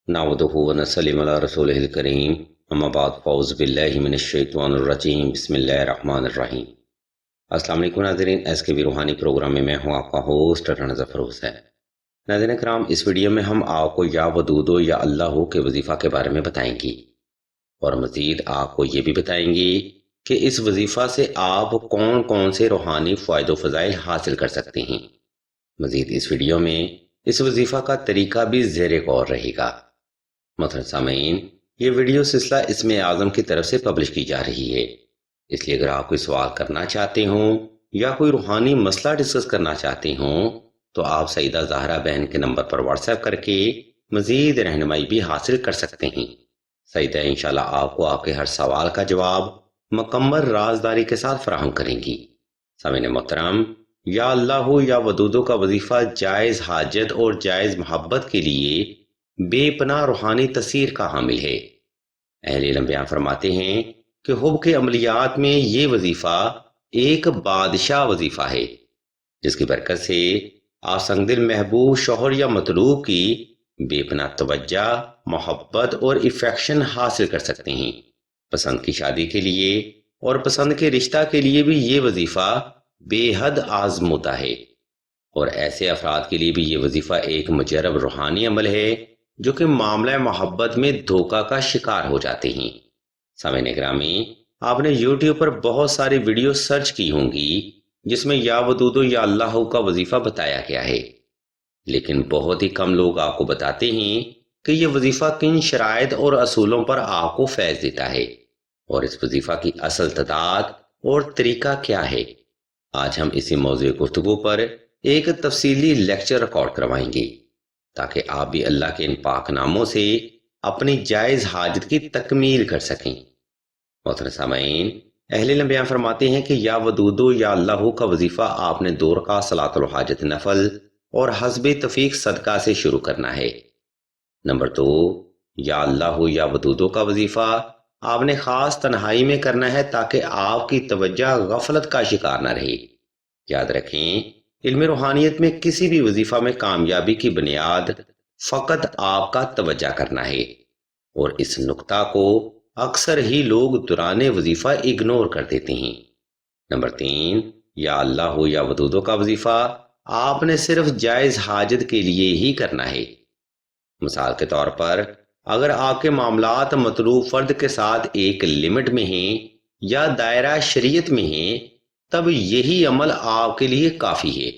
نعوذ ونسلم علی رسولہ الکریم اما بعد فاعوذ باللہ من الشیطان الرجیم بسم اللہ الرحمن الرحیم۔ السلام علیکم ناظرین، ایس کے وی روحانی پروگرام میں میں ہوں آپ کا ہوسٹ رانا ظفر حسین۔ ناظرین کرام، اس ویڈیو میں ہم آپ کو یا ودودو یا اللہ کے وظیفہ کے بارے میں بتائیں گی، اور مزید آپ کو یہ بھی بتائیں گی کہ اس وظیفہ سے آپ کون کون سے روحانی فوائد و فضائل حاصل کر سکتے ہیں۔ مزید اس ویڈیو میں اس وظیفہ کا طریقہ بھی زیر غور رہے گا۔ محترم سامعین، یہ ویڈیو سلسلہ اسم اعظم کی طرف سے پبلش کی جا رہی ہے، اس لیے اگر آپ کوئی سوال کرنا چاہتے ہوں یا کوئی روحانی مسئلہ ڈسکس کرنا چاہتے ہوں تو آپ سیدہ زہرا بہن کے نمبر پر واٹس ایپ کر کے مزید رہنمائی بھی حاصل کر سکتے ہیں۔ سیدہ انشاءاللہ آپ کو آپ کے ہر سوال کا جواب مکمل رازداری کے ساتھ فراہم کریں گی۔ سامعین محترم، یا اللہ یا ودودو کا وظیفہ جائز حاجت اور جائز محبت کے لیے بے پناہ روحانی تاثیر کا حامل ہے۔ اہل علم بیان فرماتے ہیں کہ حب کے عملیات میں یہ وظیفہ ایک بادشاہ وظیفہ ہے، جس کی برکت سے آپ سنگدل محبوب شوہر یا مطلوب کی بے پناہ توجہ، محبت اور افیکشن حاصل کر سکتے ہیں۔ پسند کی شادی کے لیے اور پسند کے رشتہ کے لیے بھی یہ وظیفہ بے حد آزمودہ ہے، اور ایسے افراد کے لیے بھی یہ وظیفہ ایک مجرب روحانی عمل ہے جو کہ معاملہ محبت میں دھوکہ کا شکار ہو جاتے ہیں۔ سامعین گرامی، آپ نے یوٹیوب پر بہت ساری ویڈیو سرچ کی ہوں گی جس میں یا ودودو یا اللہ کا وظیفہ بتایا گیا ہے، لیکن بہت ہی کم لوگ آپ کو بتاتے ہیں کہ یہ وظیفہ کن شرائط اور اصولوں پر آپ کو فیض دیتا ہے، اور اس وظیفہ کی اصل تعداد اور طریقہ کیا ہے۔ آج ہم اسی موضوع گفتگو پر ایک تفصیلی لیکچر ریکارڈ کروائیں گے تاکہ آپ بھی اللہ کے ان پاک ناموں سے اپنی جائز حاجت کی تکمیل کر سکیں۔ محترم سامعین، اہل علم بیان فرماتے ہیں کہ یا ودودو یا اللہ کا وظیفہ آپ نے 2 رکعت صلاۃ الحاجت نفل اور حسب تفیق صدقہ سے شروع کرنا ہے۔ نمبر 2، یا اللہ یا ودودو کا وظیفہ آپ نے خاص تنہائی میں کرنا ہے تاکہ آپ کی توجہ غفلت کا شکار نہ رہے۔ یاد رکھیں، علم روحانیت میں کسی بھی وظیفہ میں کامیابی کی بنیاد فقط آپ کا توجہ کرنا ہے، اور اس نقطہ کو اکثر ہی لوگ دوران وظیفہ اگنور کر دیتے ہیں۔ نمبر 3، یا اللہ یا ودودو کا وظیفہ آپ نے صرف جائز حاجت کے لیے ہی کرنا ہے۔ مثال کے طور پر، اگر آپ کے معاملات مطلوب فرد کے ساتھ ایک لمٹ میں ہیں یا دائرہ شریعت میں ہیں تب یہی عمل آپ کے لیے کافی ہے،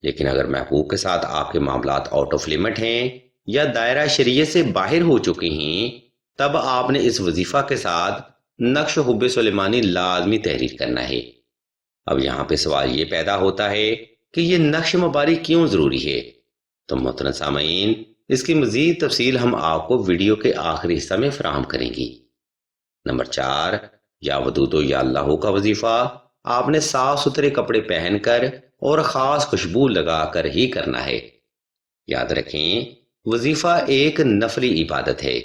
لیکن اگر محبوب کے ساتھ آپ کے معاملات آؤٹ آف لمٹ ہیں یا دائرہ شریعت سے باہر ہو چکے ہیں تب آپ نے اس وظیفہ کے ساتھ نقش حب سلیمانی لازمی تحریر کرنا ہے۔ اب یہاں پہ سوال یہ پیدا ہوتا ہے کہ یہ نقش مباری کیوں ضروری ہے؟ تو محترم سامعین، اس کی مزید تفصیل ہم آپ کو ویڈیو کے آخری حصہ میں فراہم کریں گی۔ نمبر 4، یا ودودو یا اللہ کا وظیفہ آپ نے صاف ستھرے کپڑے پہن کر اور خاص خوشبو لگا کر ہی کرنا ہے۔ یاد رکھیں، وظیفہ ایک نفلی عبادت ہے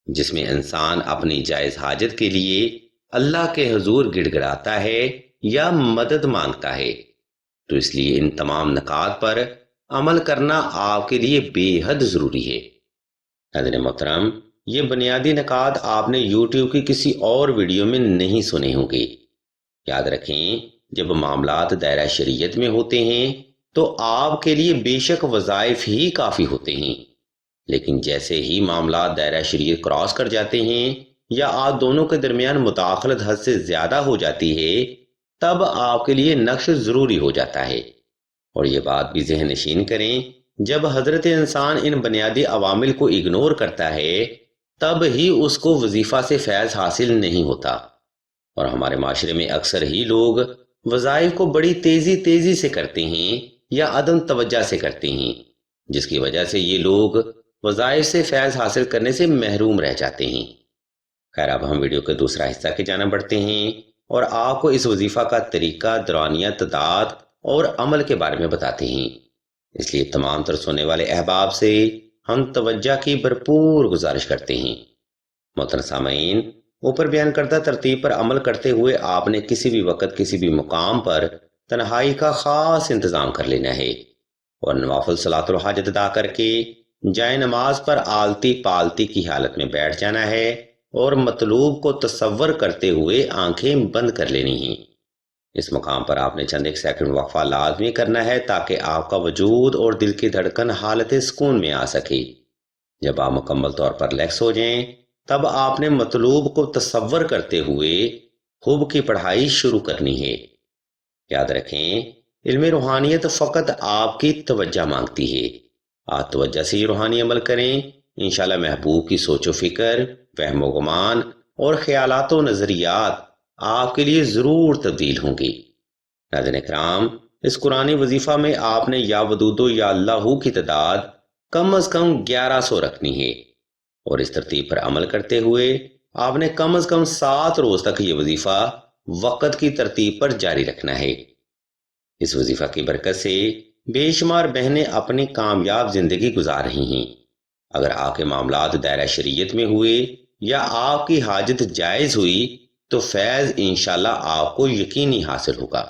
جس میں انسان اپنی جائز حاجت کے لیے اللہ کے حضور گڑ گڑاتا ہے یا مدد مانگتا ہے، تو اس لیے ان تمام نکات پر عمل کرنا آپ کے لیے بے حد ضروری ہے۔ حضرت محترم، یہ بنیادی نکات آپ نے یوٹیوب کی کسی اور ویڈیو میں نہیں سنے ہوں گے۔ یاد رکھیں، جب معاملات دائرہ شریعت میں ہوتے ہیں تو آپ کے لیے بے شک وظائف ہی کافی ہوتے ہیں، لیکن جیسے ہی معاملات دائرہ شریعت کراس کر جاتے ہیں یا آپ دونوں کے درمیان مداخلت حد سے زیادہ ہو جاتی ہے تب آپ کے لیے نقش ضروری ہو جاتا ہے۔ اور یہ بات بھی ذہن نشین کریں، جب حضرت انسان ان بنیادی عوامل کو اگنور کرتا ہے تب ہی اس کو وظیفہ سے فیض حاصل نہیں ہوتا، اور ہمارے معاشرے میں اکثر ہی لوگ وظائف کو بڑی تیزی سے کرتے ہیں یا عدم توجہ سے کرتے ہیں، جس کی وجہ سے یہ لوگ وظائف سے فیض حاصل کرنے سے محروم رہ جاتے ہیں۔ خیر، اب ہم ویڈیو کے دوسرا حصہ کی جانب بڑھتے ہیں اور آپ کو اس وظیفہ کا طریقہ، دورانیہ، تعداد اور عمل کے بارے میں بتاتے ہیں۔ اس لیے تمام تر سننے والے احباب سے ہم توجہ کی بھرپور گزارش کرتے ہیں۔ محترم سامعین، اوپر بیان کردہ ترتیب پر عمل کرتے ہوئے آپ نے کسی بھی وقت کسی بھی مقام پر تنہائی کا خاص انتظام کر لینا ہے، اور نوافل صلاۃ الحاجت ادا کر کے جائے نماز پر آلتی پالتی کی حالت میں بیٹھ جانا ہے اور مطلوب کو تصور کرتے ہوئے آنکھیں بند کر لینی ہیں۔ اس مقام پر آپ نے چند ایک سیکنڈ وقفہ لازمی کرنا ہے تاکہ آپ کا وجود اور دل کی دھڑکن حالت سکون میں آ سکے۔ جب آپ مکمل طور پر ریلیکس ہو جائیں تب آپ نے مطلوب کو تصور کرتے ہوئے خوب کی پڑھائی شروع کرنی ہے۔ یاد رکھیں، علم روحانیت فقط آپ کی توجہ مانگتی ہے۔ آپ توجہ سے یہ روحانی عمل کریں، انشاءاللہ محبوب کی سوچ و فکر، وہم و گمان اور خیالات و نظریات آپ کے لیے ضرور تبدیل ہوں گی۔ ناظرین اکرام، اس قرآنی وظیفہ میں آپ نے یا ودود و یا اللہ کی تعداد کم از کم 1100 رکھنی ہے، اور اس ترتیب پر عمل کرتے ہوئے آپ نے کم از کم 7 روز تک یہ وظیفہ وقت کی ترتیب پر جاری رکھنا ہے۔ اس وظیفہ کی برکت سے بے شمار بہنیں اپنی کامیاب زندگی گزار رہی ہیں۔ اگر آپ کے معاملات دائرہ شریعت میں ہوئے یا آپ کی حاجت جائز ہوئی تو فیض انشاءاللہ آپ کو یقینی حاصل ہوگا۔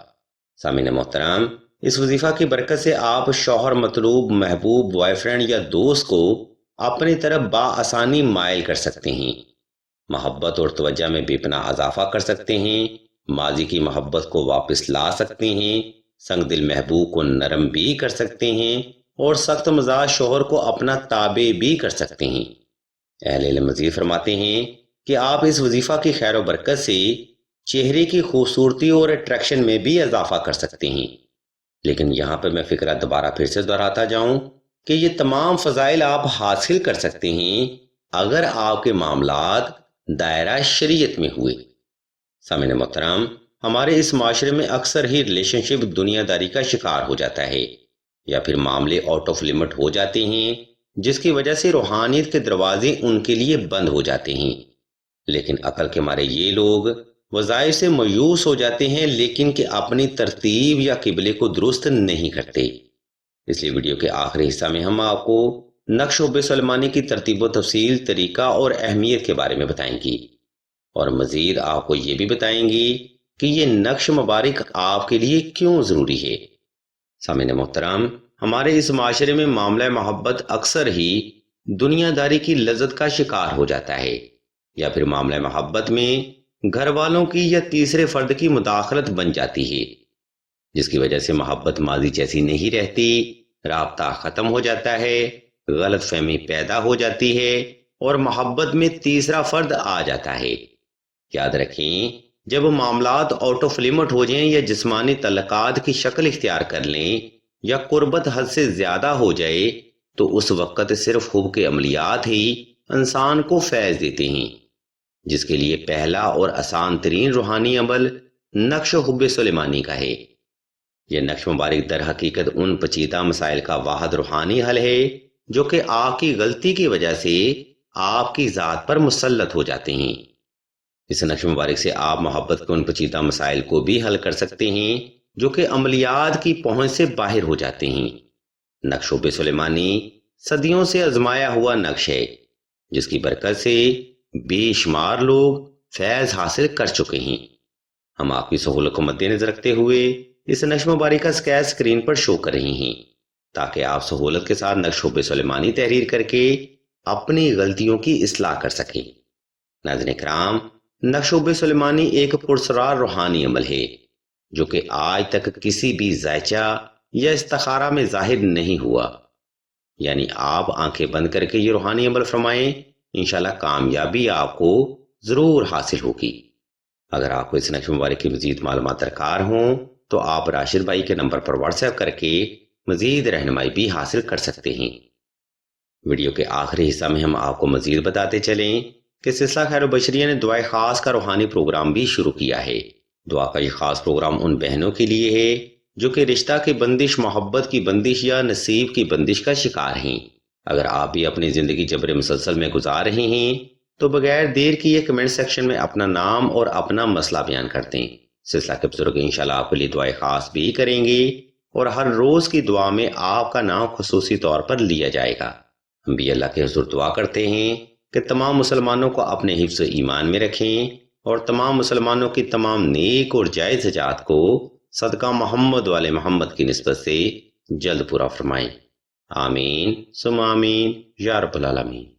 سامعین محترم، اس وظیفہ کی برکت سے آپ شوہر، مطلوب، محبوب، بوائے فرینڈ یا دوست کو اپنی طرف بآسانی مائل کر سکتے ہیں، محبت اور توجہ میں بے پناہ اضافہ کر سکتے ہیں، ماضی کی محبت کو واپس لا سکتے ہیں، سنگ دل محبوب کو نرم بھی کر سکتے ہیں اور سخت مزاج شوہر کو اپنا تابع بھی کر سکتے ہیں۔ اہل علم مزید فرماتے ہیں کہ آپ اس وظیفہ کی خیر و برکت سے چہرے کی خوبصورتی اور اٹریکشن میں بھی اضافہ کر سکتے ہیں۔ لیکن یہاں پہ میں فکرہ دوبارہ پھر سے دہراتا جاؤں کہ یہ تمام فضائل آپ حاصل کر سکتے ہیں اگر آپ کے معاملات دائرہ شریعت میں ہوئے۔ سامعین محترم، ہمارے اس معاشرے میں اکثر ہی ریلیشن شپ دنیا داری کا شکار ہو جاتا ہے، یا پھر معاملے آؤٹ آف لمٹ ہو جاتے ہیں، جس کی وجہ سے روحانیت کے دروازے ان کے لیے بند ہو جاتے ہیں۔ لیکن عقل کے مارے یہ لوگ وظائف سے مایوس ہو جاتے ہیں، لیکن کہ اپنی ترتیب یا قبلے کو درست نہیں کرتے۔ اس لیے ویڈیو کے آخری حصہ میں ہم آپ کو نقش حب سلیمانی کی ترتیب و تفصیل، طریقہ اور اہمیت کے بارے میں بتائیں گی، اور مزید آپ کو یہ بھی بتائیں گی کہ یہ نقش مبارک آپ کے لیے کیوں ضروری ہے۔ سامعین محترم، ہمارے اس معاشرے میں معاملہ محبت اکثر ہی دنیا داری کی لذت کا شکار ہو جاتا ہے، یا پھر معاملہ محبت میں گھر والوں کی یا تیسرے فرد کی مداخلت بن جاتی ہے، جس کی وجہ سے محبت ماضی جیسی نہیں رہتی، رابطہ ختم ہو جاتا ہے، غلط فہمی پیدا ہو جاتی ہے اور محبت میں تیسرا فرد آ جاتا ہے۔ یاد رکھیں، جب معاملات آؤٹ آف لمٹ ہو جائیں یا جسمانی تعلقات کی شکل اختیار کر لیں یا قربت حد سے زیادہ ہو جائے تو اس وقت صرف حب کے عملیات ہی انسان کو فیض دیتے ہیں، جس کے لیے پہلا اور آسان ترین روحانی عمل نقش حب سلیمانی کا ہے۔ یہ نقش مبارک در حقیقت ان پیچیدہ مسائل کا واحد روحانی حل ہے جو کہ آپ کی غلطی کی وجہ سے آپ کی ذات پر مسلط ہو جاتے ہیں۔ اس نقش مبارک سے آپ محبت کے ان پیچیدہ مسائل کو بھی حل کر سکتے ہیں جو کہ عملیات کی پہنچ سے باہر ہو جاتے ہیں۔ نقش حب سلیمانی صدیوں سے آزمایا ہوا نقش ہے، جس کی برکت سے بے شمار لوگ فیض حاصل کر چکے ہیں۔ ہم آپ کی سہولت کو مد نظر رکھتے ہوئے اس نقش مبارک کا اسکیچ اسکرین پر شو کر رہے ہیں تاکہ آپ سہولت کے ساتھ نقش حب سلیمانی تحریر کر کے اپنی غلطیوں کی اصلاح کر سکیں۔ ناظرین اکرام، نقش حب سلیمانی ایک پرسرار روحانی عمل ہے جو کہ آج تک کسی بھی ذائچہ یا استخارہ میں ظاہر نہیں ہوا، یعنی آپ آنکھیں بند کر کے یہ روحانی عمل فرمائیں، انشاءاللہ کامیابی آپ کو ضرور حاصل ہوگی۔ اگر آپ کو اس نقش مبارک کی مزید معلومات درکار ہوں تو آپ راشد بھائی کے نمبر پر واٹس ایپ کر کے مزید رہنمائی بھی حاصل کر سکتے ہیں۔ ویڈیو کے آخری حصہ میں ہم آپ کو مزید بتاتے چلیں کہ سلسلہ خیر و بشریہ نے دعائے خاص کا روحانی پروگرام بھی شروع کیا ہے۔ دعا کا یہ خاص پروگرام ان بہنوں کے لیے ہے جو کہ رشتہ کی بندش، محبت کی بندش یا نصیب کی بندش کا شکار ہیں۔ اگر آپ بھی اپنی زندگی جبر مسلسل میں گزار رہے ہیں تو بغیر دیر کیے کمنٹ سیکشن میں اپنا نام اور اپنا مسئلہ بیان کر دیں۔ سلسلہ کے بزرگ انشاءاللہ آپ کے لیے دعائے خاص بھی کریں گے اور ہر روز کی دعا میں آپ کا نام خصوصی طور پر لیا جائے گا۔ ہم بھی اللہ کے حضور دعا کرتے ہیں کہ تمام مسلمانوں کو اپنے حفظ ایمان میں رکھیں اور تمام مسلمانوں کی تمام نیک اور جائز حاجات کو صدقہ محمد والے محمد کی نسبت سے جلد پورا فرمائیں۔ آمین ثم آمین یا رب العالمین۔